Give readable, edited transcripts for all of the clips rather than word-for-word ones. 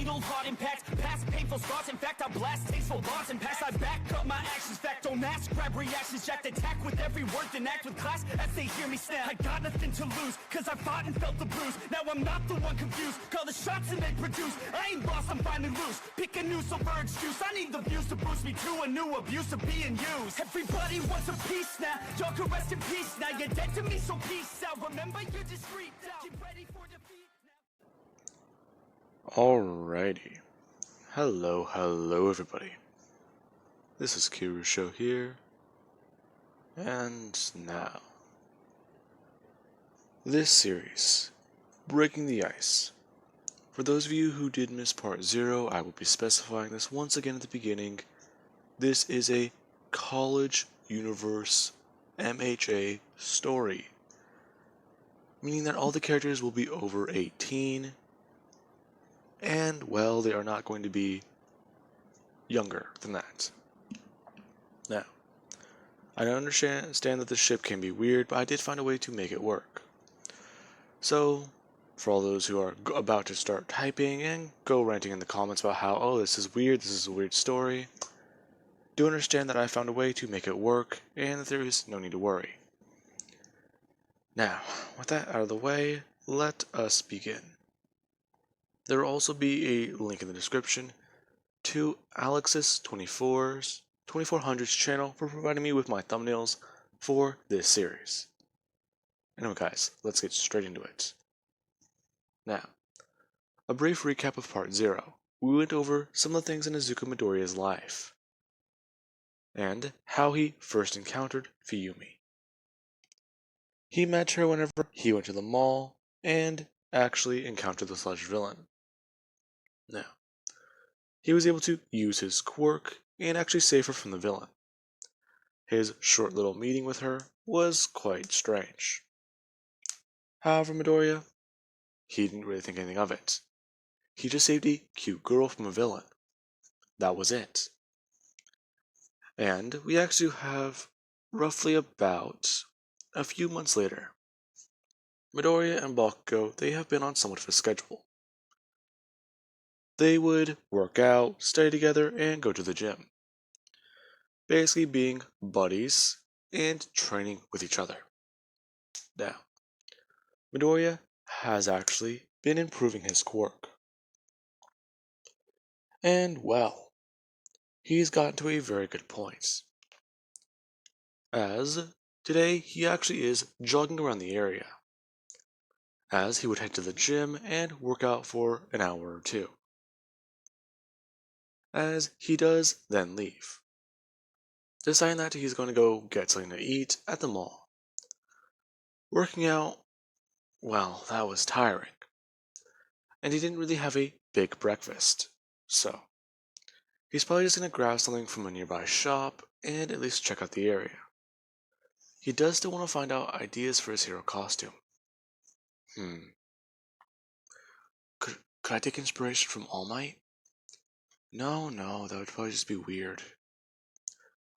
fatal heart impacts, past painful scars. In fact, I blast tasteful bars and pass. I back up my actions, fact don't ask, grab reactions, jacked attack with every word, then act with class as they hear me snap. I got nothing to lose, cause I fought and felt the bruise. Now I'm not the one confused, call the shots and they produce. I ain't lost, I'm finally loose. Pick a new silver excuse, I need the views to boost me to a new abuse of being used. Everybody wants a piece now, y'all can rest in peace now. You're dead to me, so peace out. Remember, you're discreet now. Get ready for defeat now. Alrighty. Hello everybody. This is Kiru Show here. And now, this series, Breaking the Ice. For those of you who did miss part 0, I will be specifying this once again at the beginning. This is a college universe MHA story, meaning that all the characters will be over 18, and, well, they are not going to be younger than that. Now, I understand that the ship can be weird, but I did find a way to make it work. So, for all those who are about to start typing and go ranting in the comments about how, oh, this is weird, this is a weird story, do understand that I found a way to make it work, and that there is no need to worry. Now, with that out of the way, let us begin. There will also be a link in the description to Alexis 2400's channel for providing me with my thumbnails for this series. Anyway guys, let's get straight into it. Now, a brief recap of part 0. We went over some of the things in Izuku Midoriya's life, and how he first encountered Fiumi. He met her whenever he went to the mall, and actually encountered the Sludge villain. Now, he was able to use his quirk and actually save her from the villain. His short little meeting with her was quite strange. However, Midoriya, he didn't really think anything of it. He just saved a cute girl from a villain. That was it. And we actually have roughly about a few months later. Midoriya and Bakugo, they have been on somewhat of a schedule. They would work out, study together, and go to the gym. Basically being buddies and training with each other. Now, Midoriya has actually been improving his quirk. And, well, he's gotten to a very good point. As, today, he actually is jogging around the area, as he would head to the gym and work out for an hour or two. As he does then leave, deciding that he's going to go get something to eat at the mall. Working out, well, that was tiring, and he didn't really have a big breakfast, so he's probably just going to grab something from a nearby shop and at least check out the area. He does still want to find out ideas for his hero costume. Could I take inspiration from All Might? No, that would probably just be weird.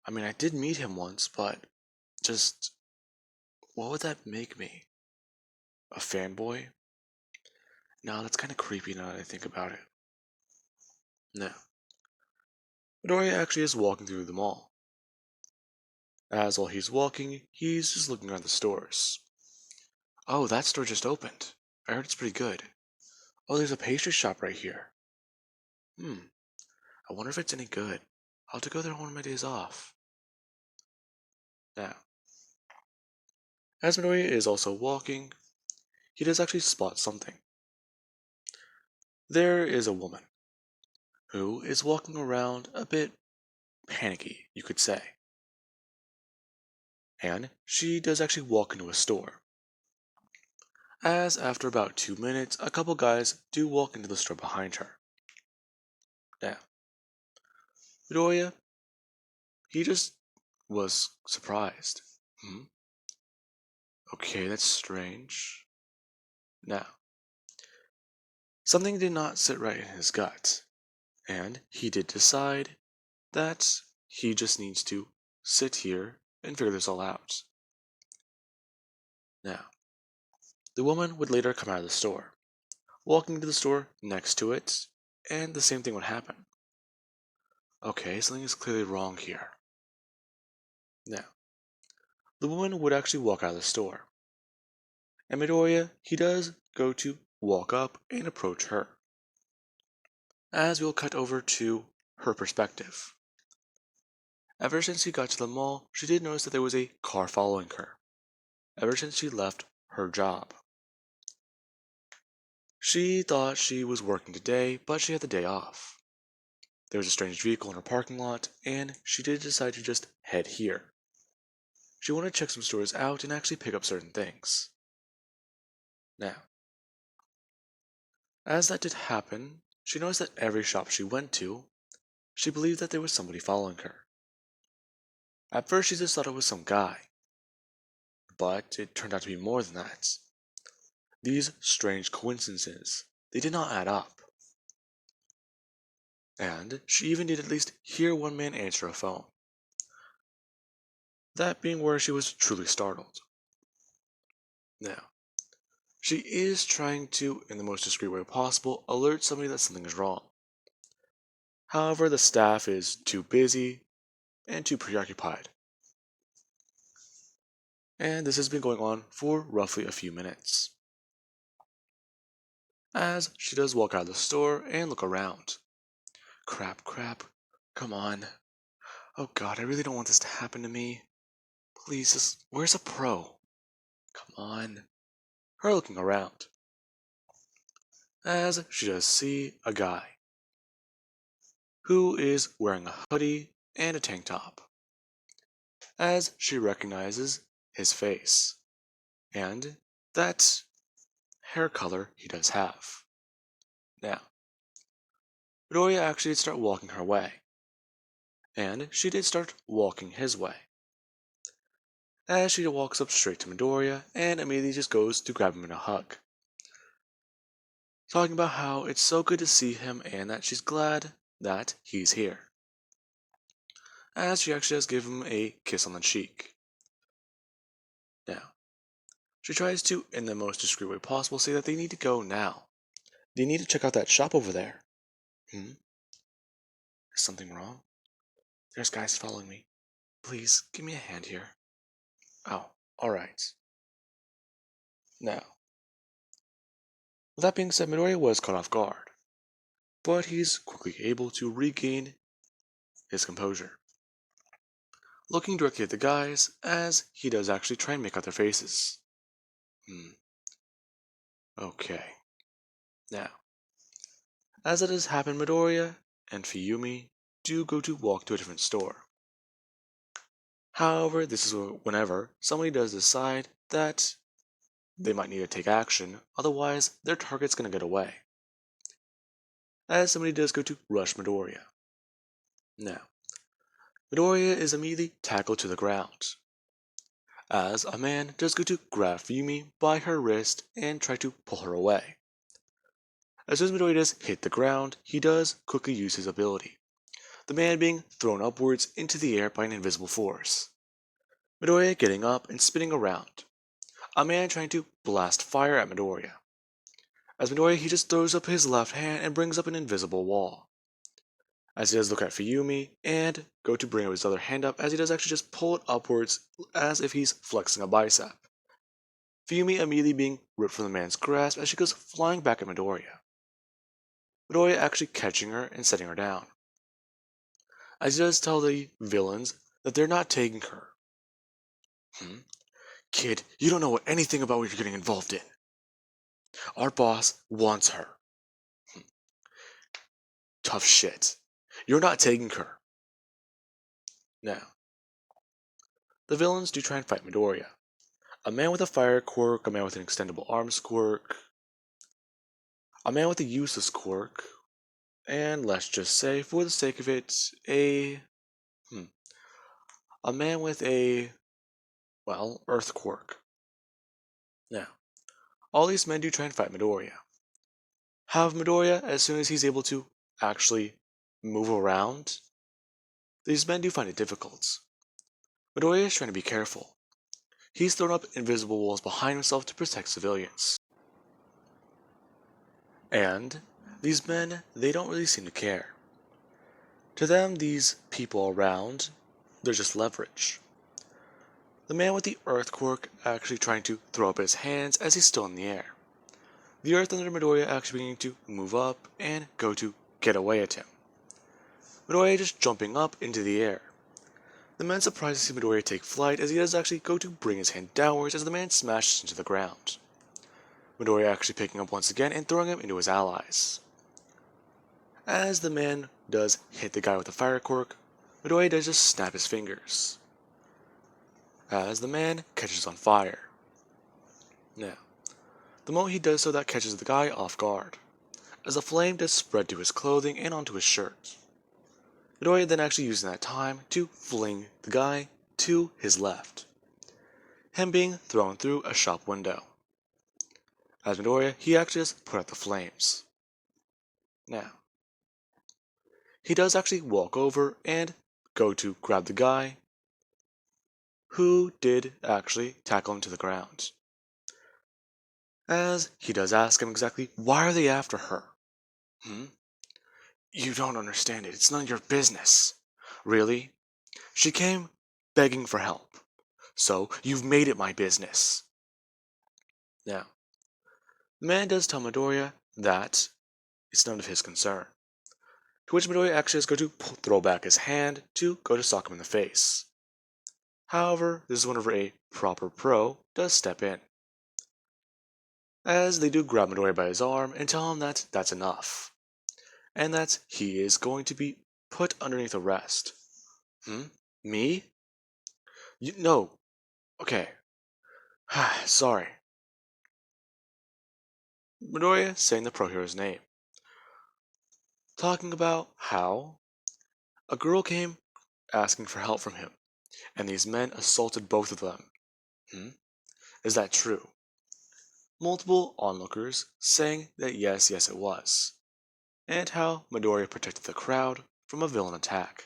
I mean, I did meet him once, but just, what would that make me? A fanboy? No, that's kind of creepy now that I think about it. No. Midoriya actually is walking through the mall. As while he's walking, he's just looking around the stores. Oh, that store just opened. I heard it's pretty good. Oh, there's a pastry shop right here. I wonder if it's any good. I'll have to go there on one of my days off. Now, as Midoriya is also walking, he does actually spot something. There is a woman who is walking around a bit panicky, you could say. And she does actually walk into a store. As after about 2 minutes, a couple guys do walk into the store behind her. Now, Midoriya, he just was surprised. Okay, that's strange. Now, something did not sit right in his gut, and he did decide that he just needs to sit here and figure this all out. Now, the woman would later come out of the store, walking to the store next to it, and the same thing would happen. Okay, something is clearly wrong here. Now, the woman would actually walk out of the store. And Midoriya, he does go to walk up and approach her. As we'll cut over to her perspective. Ever since she got to the mall, she did notice that there was a car following her. Ever since she left her job. She thought she was working today, but she had the day off. There was a strange vehicle in her parking lot, and she did decide to just head here. She wanted to check some stores out and actually pick up certain things. Now, as that did happen, she noticed that every shop she went to, she believed that there was somebody following her. At first she just thought it was some guy, but it turned out to be more than that. These strange coincidences, they did not add up. And she even did at least hear one man answer a phone. That being where she was truly startled. Now, she is trying to, in the most discreet way possible, alert somebody that something is wrong. However, the staff is too busy and too preoccupied. And this has been going on for roughly a few minutes. As she does walk out of the store and look around. Crap, come on. Oh god, I really don't want this to happen to me. Please, where's a pro? Come on. Her looking around. As she does see a guy. Who is wearing a hoodie and a tank top. As she recognizes his face. And that hair color he does have. Now, Midoriya actually did start walking her way. And she did start walking his way. As she walks up straight to Midoriya and immediately just goes to grab him in a hug. Talking about how it's so good to see him and that she's glad that he's here. As she actually does give him a kiss on the cheek. Now, she tries to, in the most discreet way possible, say that they need to go now. They need to check out that shop over there. Is something wrong? There's guys following me. Please, give me a hand here. Oh, alright. Now, with that being said, Midoriya was caught off guard. But he's quickly able to regain his composure. Looking directly at the guys, as he does actually try and make out their faces. Okay. Now, as it has happened, Midoriya and Fiumi do go to walk to a different store. However, this is whenever somebody does decide that they might need to take action, otherwise their target's gonna get away. As somebody does go to rush Midoriya. Now, Midoriya is immediately tackled to the ground. As a man does go to grab Fiumi by her wrist and try to pull her away. As soon as Midoriya does hit the ground, he does quickly use his ability. The man being thrown upwards into the air by an invisible force. Midoriya getting up and spinning around. A man trying to blast fire at Midoriya. As Midoriya, he just throws up his left hand and brings up an invisible wall. As he does look at Fiumi and go to bring up his other hand up, as he does actually just pull it upwards as if he's flexing a bicep. Fiumi immediately being ripped from the man's grasp as she goes flying back at Midoriya. Midoriya actually catching her and setting her down. As he does tell the villains that they're not taking her. Kid, you don't know anything about what you're getting involved in. Our boss wants her. Tough shit. You're not taking her. Now, the villains do try and fight Midoriya. A man with a fire quirk, a man with an extendable arms quirk, a man with a useless quirk, and let's just say, for the sake of it, a man with a, well, earth quirk. Now, all these men do try and fight Midoriya. However, Midoriya, as soon as he's able to actually move around, these men do find it difficult. Midoriya is trying to be careful. He's thrown up invisible walls behind himself to protect civilians. And, These men, they don't really seem to care. To them, these people around, they're just leverage. The man with the earth quirk actually trying to throw up his hands as he's still in the air. The earth under Midoriya actually beginning to move up and go to get away at him. Midoriya just jumping up into the air. The man surprised to see Midoriya take flight as he does actually go to bring his hand downwards as the man smashes into the ground. Midoriya actually picking up once again and throwing him into his allies. As the man does hit the guy with the fire quirk, Midoriya does just snap his fingers. As the man catches on fire. Now, the moment he does so, that catches the guy off guard, as the flame does spread to his clothing and onto his shirt. Midoriya then actually using that time to fling the guy to his left, him being thrown through a shop window. As Midoriya, he actually just put out the flames. Now, he does actually walk over and go to grab the guy, who did actually tackle him to the ground. As he does ask him exactly, why are they after her? You don't understand it. It's none of your business. Really? She came begging for help. So you've made it my business. Now, the man does tell Midoriya that it's none of his concern. To which Midoriya actually is going to throw back his hand to go to sock him in the face. However, this is whenever a proper pro does step in, as they do grab Midoriya by his arm and tell him that that's enough, and that he is going to be put underneath arrest. Me? No. Okay. Sorry. Midoriya saying the pro hero's name, talking about how a girl came asking for help from him, and these men assaulted both of them. Is that true? Multiple onlookers saying that yes, it was, and how Midoriya protected the crowd from a villain attack.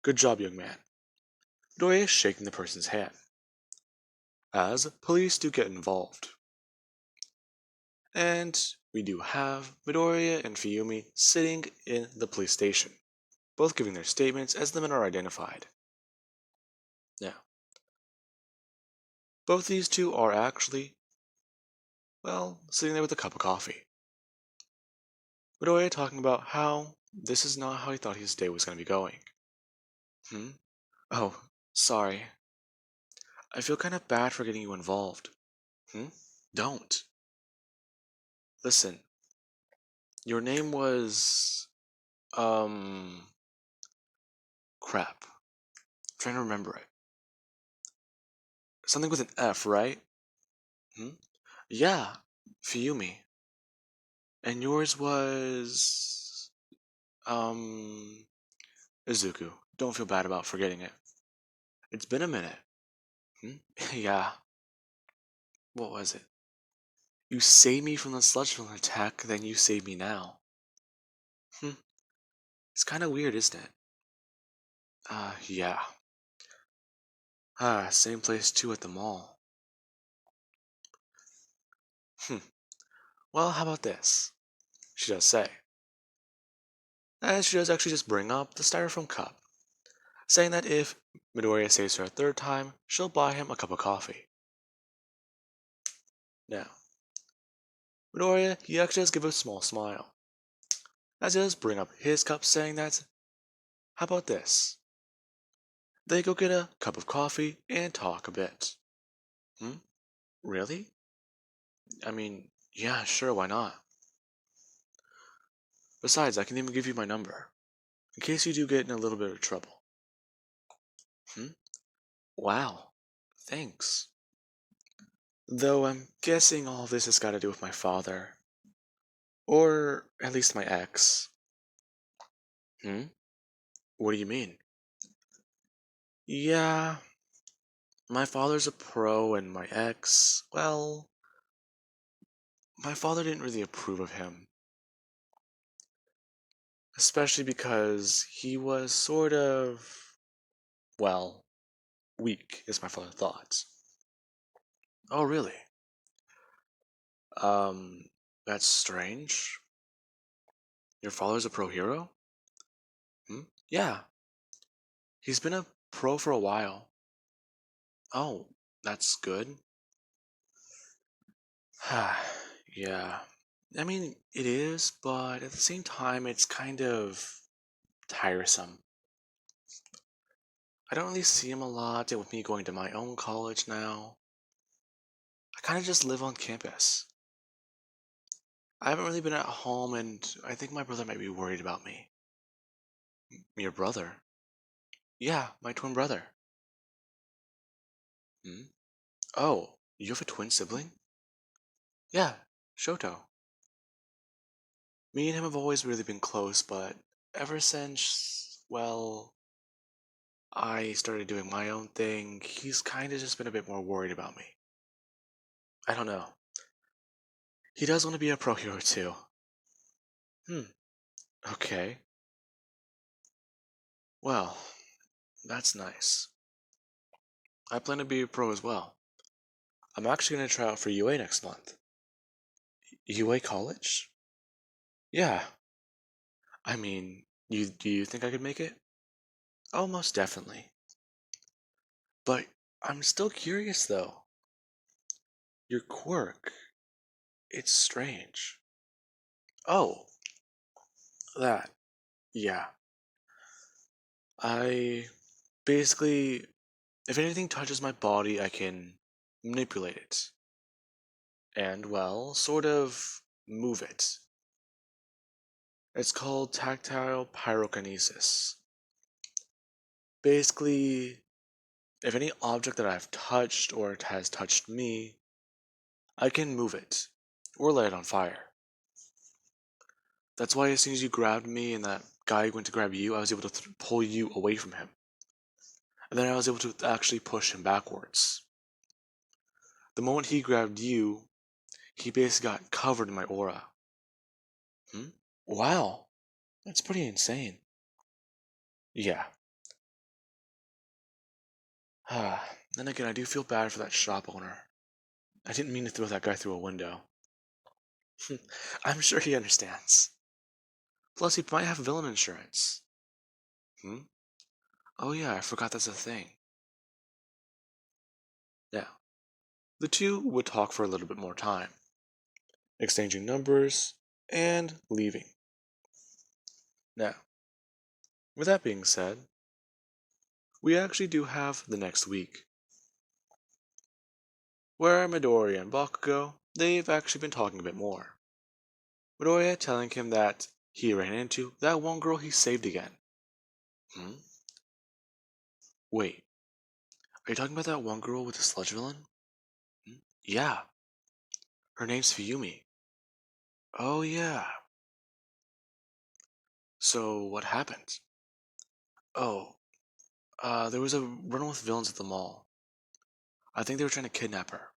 Good job, young man. Midoriya is shaking the person's hand, as police do get involved. And we do have Midoriya and Fiumi sitting in the police station, both giving their statements as the men are identified. Now, both these two are actually, well, sitting there with a cup of coffee. Midoriya talking about how this is not how he thought his day was going to be going. Oh, sorry. I feel kind of bad for getting you involved. Don't. Listen, your name was, crap. I'm trying to remember it. Something with an F, right? Yeah, Fiumi. And yours was, Izuku. Don't feel bad about forgetting it. It's been a minute. Yeah. What was it? You saved me from the sludge villain attack, then you save me now. It's kind of weird, isn't it? Yeah. Same place too at the mall. Well, how about this? She does say. And she does actually just bring up the styrofoam cup, saying that if Midoriya saves her a third time, she'll buy him a cup of coffee. Now, Midoriya, he actually does give a small smile, as he does bring up his cup, saying that, how about this? They go get a cup of coffee and talk a bit. Really? I mean, yeah, sure, why not? Besides, I can even give you my number, in case you do get in a little bit of trouble. Wow, thanks. Though I'm guessing all this has got to do with my father. Or at least my ex. What do you mean? Yeah, my father's a pro and my ex, well, my father didn't really approve of him. Especially because he was sort of, well, weak, as my father thought. Oh, really? That's strange. Your father's a pro hero? Yeah, he's been a pro for a while. Oh, that's good. Yeah. I mean, it is, but at the same time, it's kind of tiresome. I don't really see him a lot, and with me going to my own college now, I kind of just live on campus. I haven't really been at home, and I think my brother might be worried about me. Your brother? Yeah, my twin brother. Hmm? Oh, you have a twin sibling? Yeah, Shoto. Me and him have always really been close, but ever since, well, I started doing my own thing, he's kind of just been a bit more worried about me. I don't know. He does want to be a pro hero too. Hmm, okay. Well, that's nice. I plan to be a pro as well. I'm actually going to try out for UA next month. UA college? Yeah. I mean, do you think I could make it? Oh, most definitely. But I'm still curious though. Your quirk, it's strange. Oh, that. Yeah. I basically, if anything touches my body, I can manipulate it. And, well, sort of move it. It's called tactile pyrokinesis. Basically, if any object that I've touched or it has touched me, I can move it or light it on fire. That's why as soon as you grabbed me and that guy went to grab you, I was able to pull you away from him. And then I was able to actually push him backwards. The moment he grabbed you, he basically got covered in my aura. Hmm? Wow, that's pretty insane. Yeah. Then again, I do feel bad for that shop owner. I didn't mean to throw that guy through a window. I'm sure he understands. Plus, he might have villain insurance. Hmm? Oh yeah, I forgot that's a thing. Now, the two would talk for a little bit more time, exchanging numbers and leaving. Now, with that being said, we actually do have the next week, where Midoriya and Bakugo, they've actually been talking a bit more. Midoriya telling him that he ran into that one girl he saved again. Hmm? Wait, are you talking about that one girl with the sludge villain? Hmm? Yeah, her name's Fiumi. Oh yeah. So what happened? Oh, there was a run with villains at the mall. I think they were trying to kidnap her.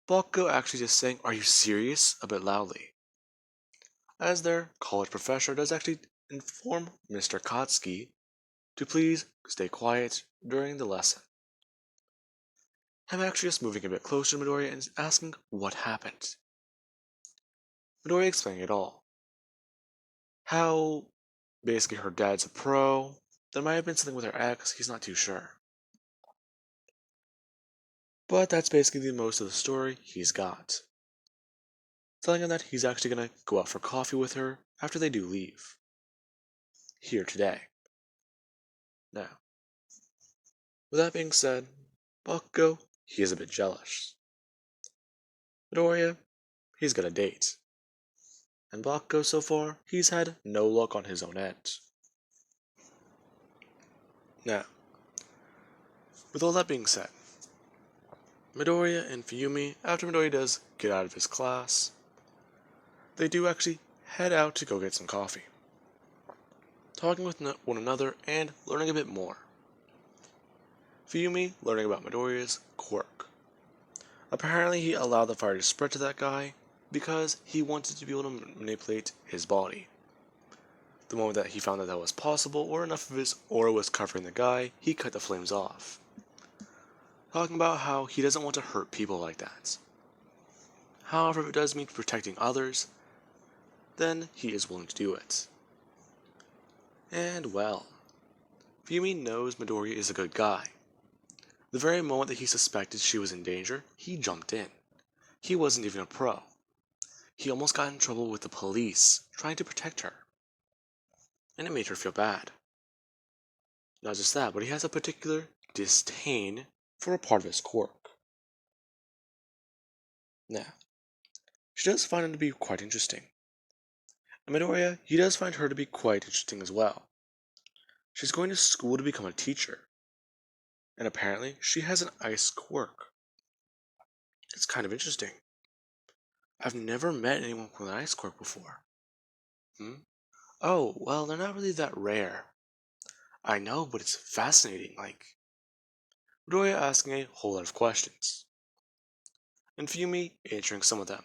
Bakugo actually just saying, "Are you serious?" a bit loudly, as their college professor does actually inform Mr. Kotsky to please stay quiet during the lesson. I'm actually just moving a bit closer to Midoriya and asking what happened. Midoriya explaining it all. How basically her dad's a pro. There might have been something with her ex, he's not too sure. But that's basically the most of the story he's got. Telling him that he's actually gonna go out for coffee with her after they do leave. Here today. Now, with that being said, Bakugo, he is a bit jealous. Midoriya, he's got a date. And Bakugo so far, he's had no luck on his own end. Now, with all that being said, Midoriya and Fiumi, after Midoriya does get out of his class, they do actually head out to go get some coffee. Talking with one another and learning a bit more. Fiumi learning about Midoriya's quirk. Apparently he allowed the fire to spread to that guy because he wanted to be able to manipulate his body. The moment that he found that that was possible or enough of his aura was covering the guy, he cut the flames off. Talking about how he doesn't want to hurt people like that. However, if it does mean protecting others, then he is willing to do it. And well, Fiumi knows Midoriya is a good guy. The very moment that he suspected she was in danger, he jumped in. He wasn't even a pro. He almost got in trouble with the police trying to protect her. And it made her feel bad. Not just that, but he has a particular disdain for a part of his quirk. Now, she does find him to be quite interesting. And Midoriya, he does find her to be quite interesting as well. She's going to school to become a teacher. And apparently, she has an ice quirk. It's kind of interesting. I've never met anyone with an ice quirk before. Oh, well, they're not really that rare. I know, but it's fascinating, Midoriya asking a whole lot of questions. And Fiumi answering some of them.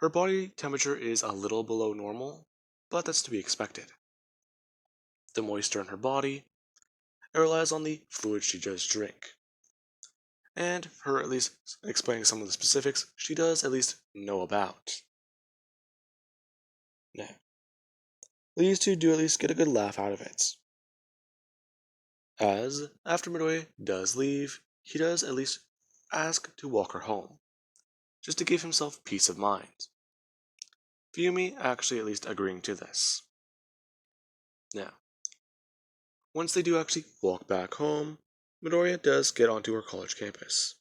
Her body temperature is a little below normal, but that's to be expected. The moisture in her body, it relies on the fluid she does drink. And her at least explaining some of the specifics she does at least know about. Now, these two do at least get a good laugh out of it. As, after Midoriya does leave, he does at least ask to walk her home, just to give himself peace of mind. Fiumi actually at least agreeing to this. Now, once they do actually walk back home, Midoriya does get onto her college campus.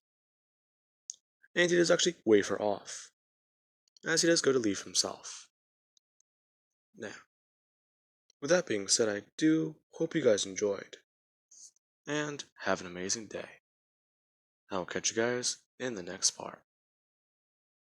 And he does actually wave her off, as he does go to leave himself. Now, with that being said, I do hope you guys enjoyed, and have an amazing day. I will catch you guys in the next part.